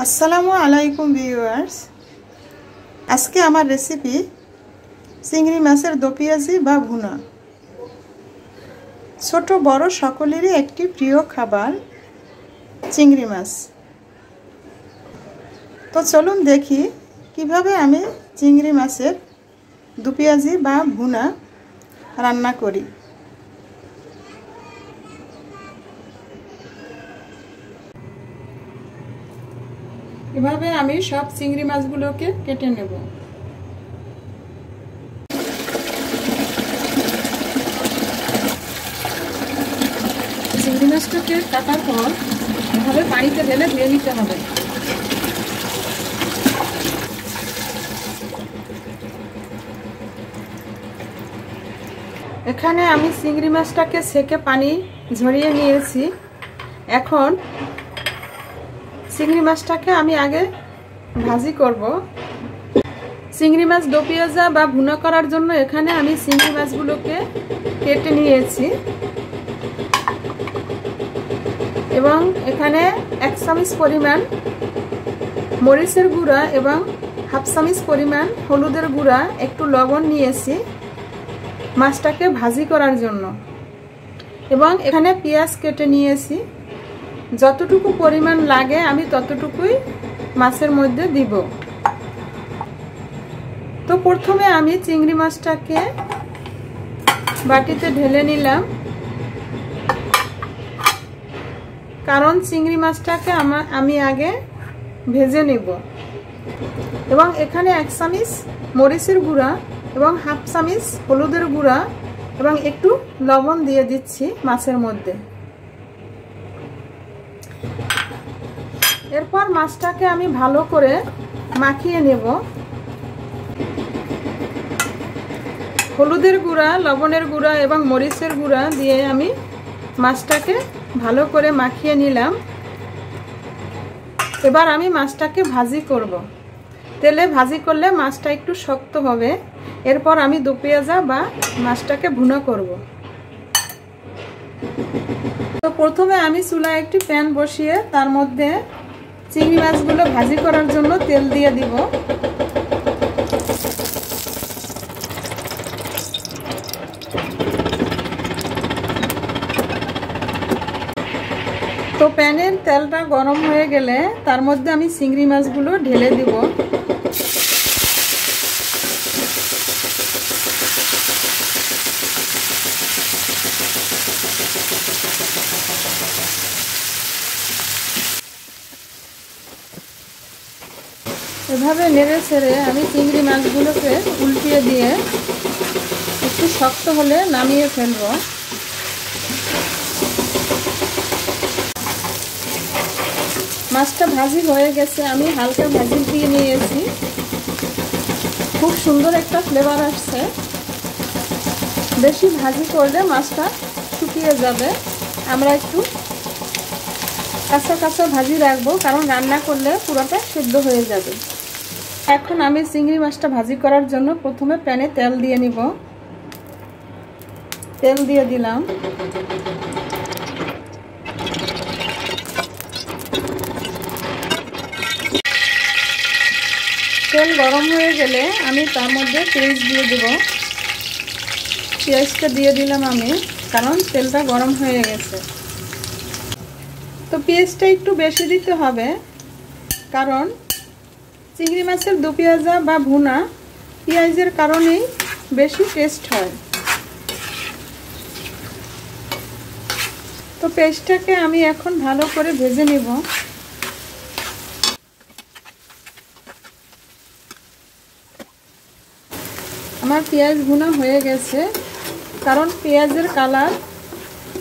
আসসালামু আলাইকুম ভিউয়ার্স। আজকে আমার রেসিপি চিংড়ি মাছের দো পেঁয়াজি বা ভুনা। ছোট বড় সকলেরই একটি প্রিয় খাবার চিংড়ি মাছ। তো চলুন দেখি কিভাবে আমি চিংড়ি মাছের দো পেঁয়াজি বা ভুনা রান্না করি। এভাবে আমি সব চিংড়ি মাছগুলোকে কেটে নেব। চিংড়ি মাছটাকে কাটার পর এভাবে পানিতে ঢেলে ধুয়ে নিতে হবে। এখানে আমি চিংড়ি মাছটাকে ছেঁকে পানি ঝরিয়ে নিয়েছি। এখন চিংড়ি মাছটাকে আমি আগে ভাজি করব। চিংড়ি মাছ দো পেঁয়াজা বা ভুনা করার জন্য এখানে আমি চিংড়ি মাছগুলোকে কেটে নিয়েছি এবং এখানে 1 চামচ পরিমাণ মরিচের গুঁড়া এবং 1/2 চামচ পরিমাণ হলুদের গুঁড়া, একটু লবণ নিয়েছি মাছটাকে ভাজি করার জন্য। এবং এখানে পেঁয়াজ কেটে নিয়েছি। যতটুকু পরিমাণ লাগে আমি ততটুকুই মাছের মধ্যে দিব। তো প্রথমে আমি চিংড়ি মাছটাকে বাটিতে ঢেলে নিলাম, কারণ চিংড়ি মাছটাকে আমি আগে ভেজে নেব। এবং এখানে 1 চামচ মরিচের গুঁড়া এবং 1/2 চামচ হলুদের গুঁড়া এবং একটু লবণ দিয়ে দিচ্ছি মাছের মধ্যে। এরপর মাছটাকে আমি ভালো করে মাখিয়ে নেব। হলুদের গুঁড়া, লবণের গুঁড়া এবং মরিচের গুঁড়া দিয়ে আমি মাছটাকে ভালো করে মাখিয়ে নিলাম। এবার আমি মাছটাকে ভাজি করব। তেলে ভাজি করলে মাছটা একটু শক্ত হবে। এরপর আমি দো পেঁয়াজা বা মাছটাকে ভুনা করব। তো প্রথমে আমি চুলায় একটি প্যান বসিয়ে তার মধ্যে চিংড়ি মাছগুলো ভাজি করার জন্য তেল দিয়ে দিব। তো প্যানের তেলটা গরম হয়ে গেলে তার মধ্যে আমি চিংড়ি মাছগুলো ঢেলে দিব। এভাবে নেড়ে ছেড়ে আমি চিংড়ি মাছগুলোকে উল্টিয়ে দিয়ে একটু শক্ত হলে নামিয়ে ফেলব। মাছটা ভাজি হয়ে গেছে, আমি হালকা ভাজি দিয়ে নিয়েছি। খুব সুন্দর একটা ফ্লেভার আসছে। বেশি ভাজি করলে মাছটা শুকিয়ে যাবে। আমরা একটু কাঁচা কাঁচা ভাজি রাখবো, কারণ রান্না করলে পুরোটা সেদ্ধ হয়ে যাবে। এখন আমি চিংড়ি মাছটা ভাজি করার জন্য প্রথমে প্যানে তেল দিয়ে নিব। তেল দিয়ে দিলাম। তেল গরম হয়ে গেলে আমি তার মধ্যে পেঁয়াজ দিয়ে দেব। পেঁয়াজটা দিয়ে দিলাম আমি, কারণ তেলটা গরম হয়ে গেছে। তো পেঁয়াজটা একটু বেশি দিতে হবে, কারণ চিংড়ি মাছের দো পেঁয়াজা বা ভুনা পেঁয়াজের কারণেই বেশি টেস্ট হয়। তো পেঁয়াজটাকে আমি এখন ভালো করে ভেজে নেব। আমার পেঁয়াজ ভুনা হয়ে গেছে, কারণ পেঁয়াজের কালার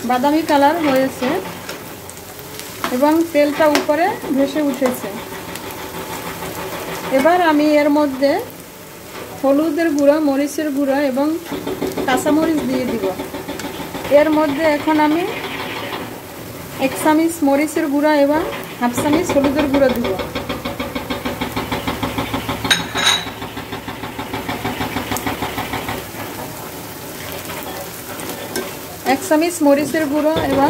বাদামি কালার হয়েছে এবং তেলটা উপরে ভেসে উঠেছে। এবার আমি এর মধ্যে হলুদের গুঁড়া, মরিচের গুঁড়া এবং কাঁচামরিচ দিয়ে দিব। এর মধ্যে এখন আমি 1 চামচ মরিচের গুঁড়া এবং 1/2 চামচ হলুদের গুঁড়া দিব। এক চামচ মরিচের গুঁড়ো এবং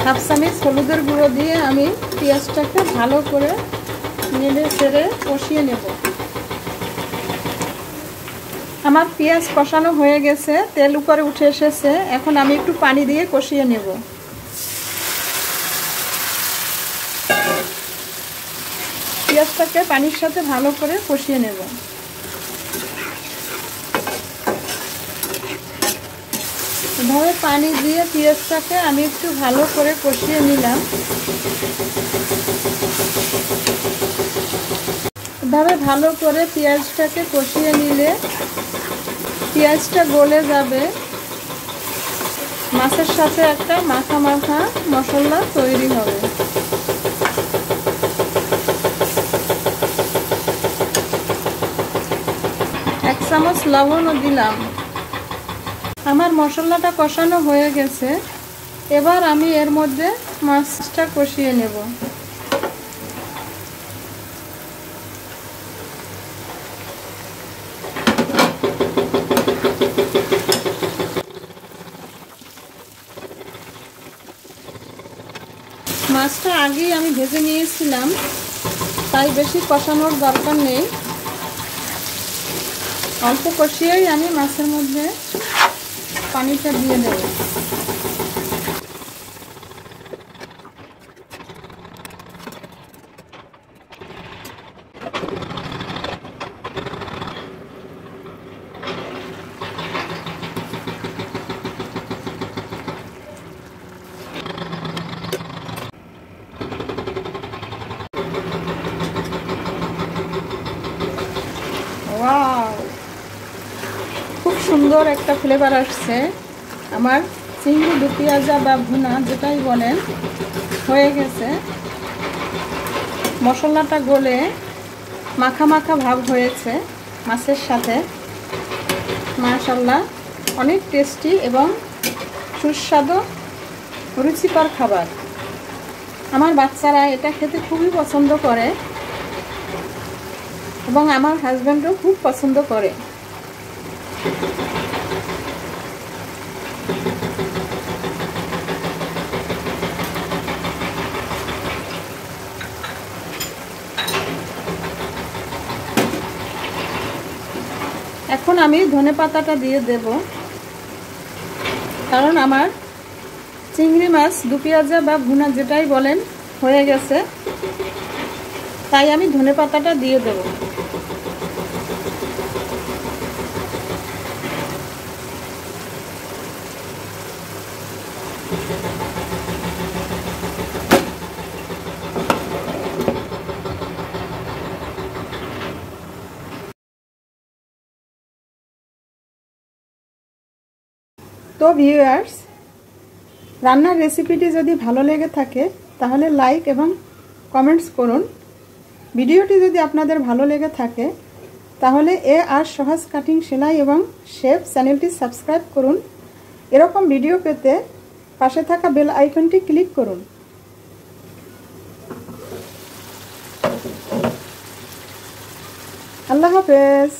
হাফ চামচ হলুদের গুঁড়ো দিয়ে আমি পেঁয়াজটাকে ভালো করে নেড়ে চেড়ে কষিয়ে নেব। আমার পেঁয়াজ কষানো হয়ে গেছে, তেল উপরে উঠে এসেছে। এখন আমি একটু পানি দিয়ে কষিয়ে নেব। পেঁয়াজটাকে পানির সাথে ভালো করে কষিয়ে নেব। এভাবে পানি দিয়ে পেঁয়াজটাকে আমি একটু ভালো করে কষিয়ে নিলাম। এভাবে ভালো করে পেঁয়াজটাকে কষিয়ে নিলে পেঁয়াজটা গলে যাবে, মাছের সাথে একটা মাখা মাখা মশলা তৈরি হবে। এক চামচ লবণও দিলাম। আমার মশলাটা কষানো হয়ে গেছে। এবার আমি এর মধ্যে মাছটা কষিয়ে নেব। মাছটা আগেই আমি ভেজে নিয়েছিলাম, তাই বেশি কষানোর দরকার নেই। অল্প কষিয়েই আমি মাছের মধ্যে পানিটা দিয়ে দেব। ওয়াও, খুব সুন্দর একটা ফ্লেভার আসছে। আমার চিংড়ি দু পেঁয়াজা বা ভুনা যেটাই বলেন হয়ে গেছে। মশলাটা গলে মাখা মাখা ভাব হয়েছে মাছের সাথে। মাশাআল্লাহ, অনেক টেস্টি এবং সুস্বাদু রুচিকর খাবার। আমার বাচ্চারা এটা খেতে খুবই পছন্দ করে এবং আমার হাজব্যান্ডও খুব পছন্দ করে। এখন আমি ধনেপাতাটা দিয়ে দেব, কারণ আমার চিংড়ি মাছ দু পেঁয়াজা বা ভুনা যেটাই বলেন হয়ে গেছে, তাই আমি ধনেপাতাটা দিয়ে দেব। তো ভিউয়ার্স, রান্নার রেসিপিটি যদি ভালো লেগে থাকে তাহলে লাইক এবং কমেন্টস করুন। ভিডিওটি যদি আপনাদের ভালো লেগে থাকে তাহলে আর সহজ কাটিং সেলাই এবং শেপ চ্যানেলটি সাবস্ক্রাইব করুন। এরকম ভিডিও পেতে পাশে থাকা বেল আইকনটি ক্লিক করুন। আল্লাহ হাফেজ।